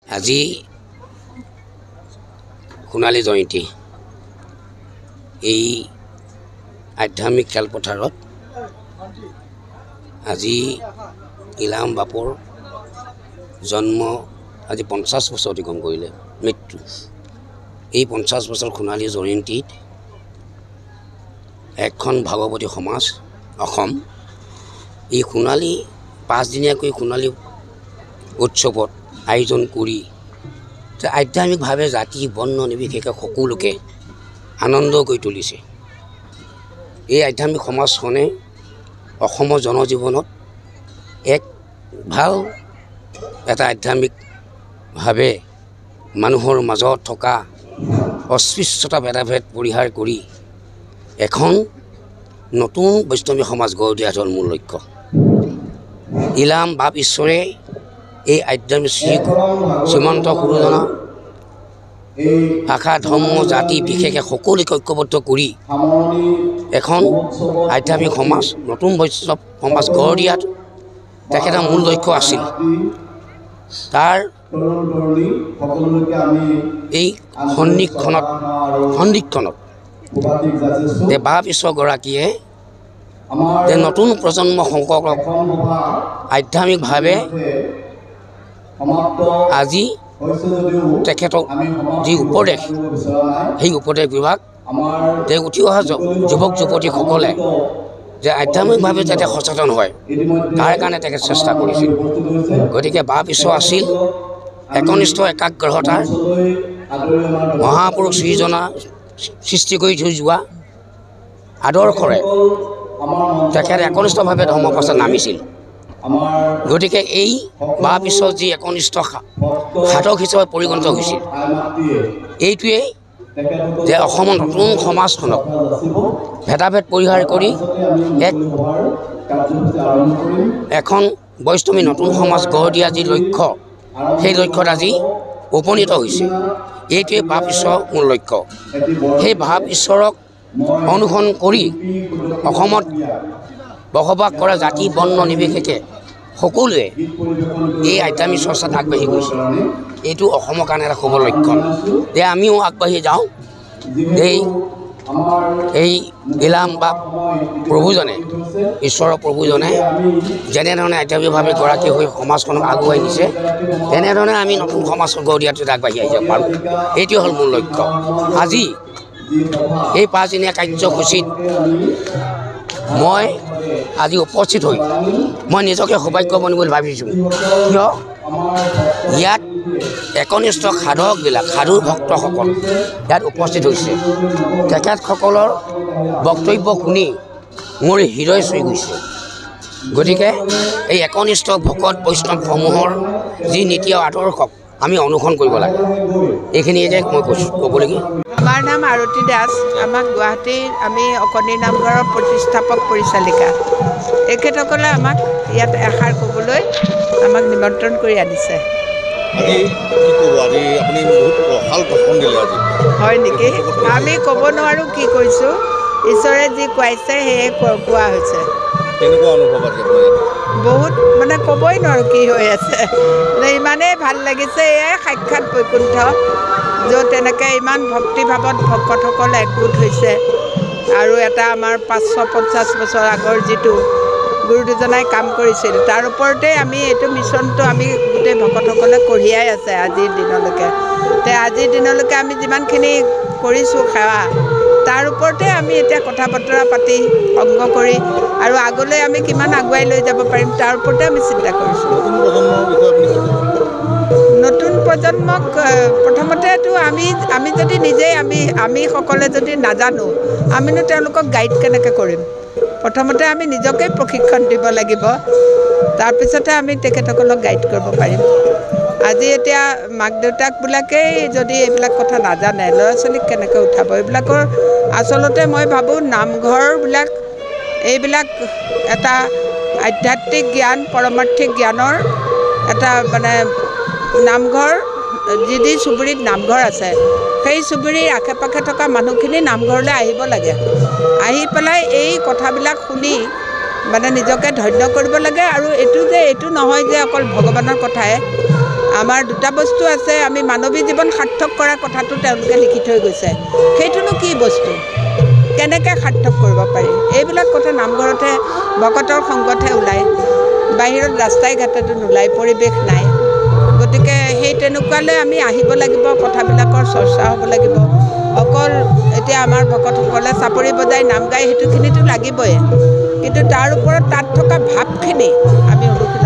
আজি সোণালী জয়ন্তী এই আধ্যাত্মিক খেলপথাৰত আজি ইলাম বাপুৰ জন্ম আজি 50 বছৰ অতিক্ৰম কৰিলে মৃত্যু এই 50 বছৰ সোণালী জয়ন্তীত এখন ভাগৱতী সমাজ অসম এই সোণালী 5 দিনীয়াকৈ সোণালী উৎসৱত আয়োজন কৰি আধ্যাত্মিকভাৱে জাতি বৰ্ণ নিৰ্বিশেষে সকলোকে আনন্দ কৰি তুলিছে। এই আধ্যাত্মিক সমাজখনে অসমৰ জনজীৱনত এক ভাল এটা আধ্যাত্মিকভাৱে মানুহৰ মাজত থকা অস্পৃশ্যতা ভেদাভেদ পৰিহাৰ কৰি এখন নতুন বৈষ্ণৱী সমাজ গঢ় দিয়াটো মূল লক্ষ্য। ইলাম বাপ ঈশ্বৰে এই আধ্যাত্মিক শ্ৰীমন্ত গুৰুজনা ভাষা ধৰ্ম জাতি বিশেষে সকলোকে ঐক্যবদ্ধ কৰি এখন আধ্যাত্মিক সমাজ নতুন বৈষ্ণৱ সমাজ গঢ় দিয়াত তেখেতৰ মূল লক্ষ্য আছিল। তাৰ এই সন্ধিক্ষণত বাপ ঈশ্বৰগৰাকীয়ে নতুন প্ৰজন্ম সংকটক আধ্যাত্মিকভাৱে আজি তেখেতক যি উপদেশ সেই উপদেশ বিভাগ যে উঠি অহা যুৱক যুৱতীসকলে যে আধ্যাত্মিকভাৱে যাতে সচেতন হয় তাৰ কাৰণে তেখেত চেষ্টা কৰিছিল। গতিকে বাপ ঈশ্বৰ আছিল একনিষ্ঠ একাগ্ৰতাৰ মহাপুৰুষ শ্ৰীজনা সৃষ্টি কৰি থৈ যোৱা আদৰ্শৰে তেখেত একনিষ্ঠভাৱে ধৰ্ম প্ৰচাৰ নামিছিল। গতিকে এই বাপ ঈশ্বৰ যি একনিষ্ঠ সাধক হিচাপে পৰিগণিত হৈছিল এইটোৱেই যে অসমৰ নতুন সমাজখনক ভেদাভেদ পৰিহাৰ কৰি এখন বৈষ্ণৱী নতুন সমাজ গঢ় দিয়া যি লক্ষ্য সেই লক্ষ্যত আজি উপনীত হৈছে। এইটোৱে বাপ ঈশ্বৰৰ মূল লক্ষ্য। সেই বাপ ঈশ্বৰক অনুসৰণ কৰি অসমত বসবাস কৰা জাতি বৰ্ণ নিৰ্বিশেষে সকলোৱে এই আধ্যাত্মিক চৰ্চাত আগবাঢ়ি গৈছে। এইটো অসমৰ কাৰণে এটা শুভ লক্ষণ যে আমিও আগবাঢ়ি যাওঁ। এই ইলাম বাপ প্ৰভুজনে ঈশ্বৰৰ প্ৰভুজনে যেনেধৰণে আধ্যাত্মিকভাৱে গৰাকী হৈ সমাজখনক আগুৱাই নিছে তেনেধৰণে আমি নতুন সমাজখন গঢ় দিয়াটো আগবাঢ়ি আহিব পাৰোঁ। এইটোৱে হ'ল মূল লক্ষ্য। আজি এই 5 দিনীয়া কাৰ্যসূচীত মই আজি উপস্থিত হৈ মই নিজকে সৌভাগ্যৱান বুলি ভাবিছোঁ। কিয় ইয়াত একনিষ্ঠ সাধকবিলাক সাধু ভক্তসকল ইয়াত উপস্থিত হৈছে। তেখেতসকলৰ বক্তব্য শুনি মোৰ হৃদয় চুই গৈছে। গতিকে এই একনিষ্ঠ ভকত বৈষ্ণৱসমূহৰ যি নীতি আৰু আদৰ্শক আমি অনুসৰণ কৰিব লাগে। এইখিনিয়ে মই ক'বলগীয়া। আমাৰ নাম আৰতী দাস। আমাক গুৱাহাটীৰ আমি অকণি নামঘৰৰ প্ৰতিষ্ঠাপক পৰিচালিকা। এখেতসকলে আমাক ইয়াত এষাৰ ক'বলৈ আমাক নিমন্ত্ৰণ কৰি আনিছে। হয় নেকি? আমি ক'ব নোৱাৰোঁ কি কৈছোঁ। ঈশ্বৰে যি খুৱাইছে সেয়ে কোৱা হৈছে। বহুত মানে ক'বই নোৱাৰোঁ কি হৈ আছে। ইমানেই ভাল লাগিছে। এয়াই সাক্ষাৎ বৈকুণ্ঠ য'ত এনেকৈ ইমান ভক্তিভাৱত ভকতসকল একগোট হৈছে আৰু এটা আমাৰ 550 বছৰ আগৰ যিটো গুৰু দুজনাই কাম কৰিছিল তাৰ ওপৰতে আমি এইটো মিছনটো আমি গোটেই ভকতসকলে কঢ়িয়াই আছে আজিৰ দিনলৈকে। আজিৰ দিনলৈকে আমি যিমানখিনি কৰিছোঁ সেৱা তাৰ ওপৰতে আমি এতিয়া কথা বতৰা পাতি সংগ কৰি আৰু আগলৈ আমি কিমান আগুৱাই লৈ যাব পাৰিম তাৰ ওপৰতে আমি চিন্তা কৰিছোঁ। নতুন প্ৰজন্মক প্ৰথমতেতো আমি যদি নিজেই আমি সকলে যদি নাজানো আমিনো তেওঁলোকক গাইড কেনেকৈ কৰিম? প্ৰথমতে আমি নিজকে প্ৰশিক্ষণ দিব লাগিব। তাৰপিছতে আমি তেখেতসকলক গাইড কৰিব পাৰিম। আজি এতিয়া মাক দেউতাকবিলাকেই যদি এইবিলাক কথা নাজানে ল'ৰা ছোৱালীক কেনেকৈ উঠাব? এইবিলাকৰ আচলতে মই ভাবোঁ নামঘৰবিলাক এইবিলাক এটা আধ্যাত্মিক জ্ঞান পৰমাৰ্থিক জ্ঞানৰ এটা মানে নামঘৰ যি চুবুৰীত নামঘৰ আছে সেই চুবুৰীৰ আশে পাশে থকা মানুহখিনি নামঘৰলৈ আহিব লাগে। আহি পেলাই এই কথাবিলাক শুনি মানে নিজকে ধন্য কৰিব লাগে। আৰু এইটো নহয় যে অকল ভগৱানৰ কথাই আমাৰ দুটা বস্তু আছে, আমি মানৱী জীৱন সাৰ্থক কৰা কথাটো তেওঁলোকে লিখি থৈ গৈছে। সেইটোনো কি বস্তু, কেনেকৈ সাৰ্থক কৰিব পাৰি? এইবিলাক কথা নামঘৰতহে ভকতৰ সংগতহে ওলায়, বাহিৰত ৰাস্তাই ঘাটতো নোলায়, পৰিৱেশ নাই। গতিকে সেই তেনেকুৱালৈ আমি আহিব লাগিব, কথাবিলাকৰ চৰ্চা হ'ব লাগিব। অকল এতিয়া আমাৰ ভকতসকলে চাপৰি বজাই নাম গাই সেইটোখিনিতো লাগিবই, কিন্তু তাৰ ওপৰত তাত থকা ভাৱখিনি আমি অনুশীলন